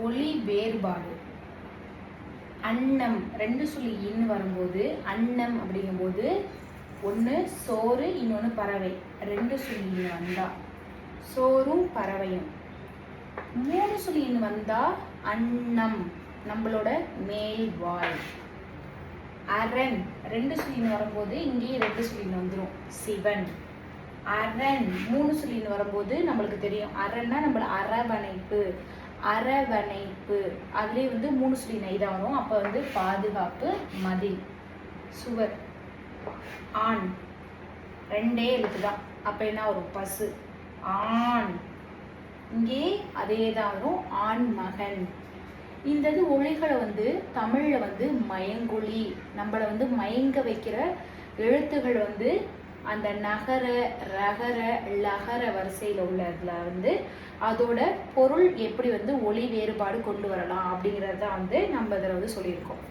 ஒலி வேறுபாடு. அன்னம் 2 சொல்லி இன்னு வரும்போது அன்னம் அப்படிங்கும்போது ஒன்று சோறு, இன்னொன்று பறவை. 2 சொல்லி இன்னு வந்தா சோறும் பறவையும். 3 சொல்லி இன்னு வந்தா அன்னம், நம்மளோட மேல் வாய். அரண் 2 சொல்லி இன்னு வரும்போது இங்கேயும் 2 சொல்லி இன்னு வந்துடும், சிவன். அரண் 3 சொல்லி இன்னு வரும்போது நம்மளுக்கு தெரியும், அரண்னா நம்மள அரவணைப்பு, அரவணைப்பு. அதுலேயே 3 சொல்லி நெய்தான் வரும். அப்போ பாதுகாப்பு, மதில். சுவர். ஆண் 2 எழுத்து தான். அப்போ என்ன வரும், பசு. ஆண். இங்கே அதே தான் வரும், ஆண் மகன். இந்த ஒலிகளை தமிழில் மயங்கொலி, நம்மளை மயங்க வைக்கிற எழுத்துகள் அந்த நகர, ரகர, லகர வரிசையில் உள்ளதில் அதோட பொருள் எப்படி ஒலி வேறுபாடு கொண்டு வரலாம் அப்படிங்கிறத நம்ம இதில் சொல்லியிருக்கோம்.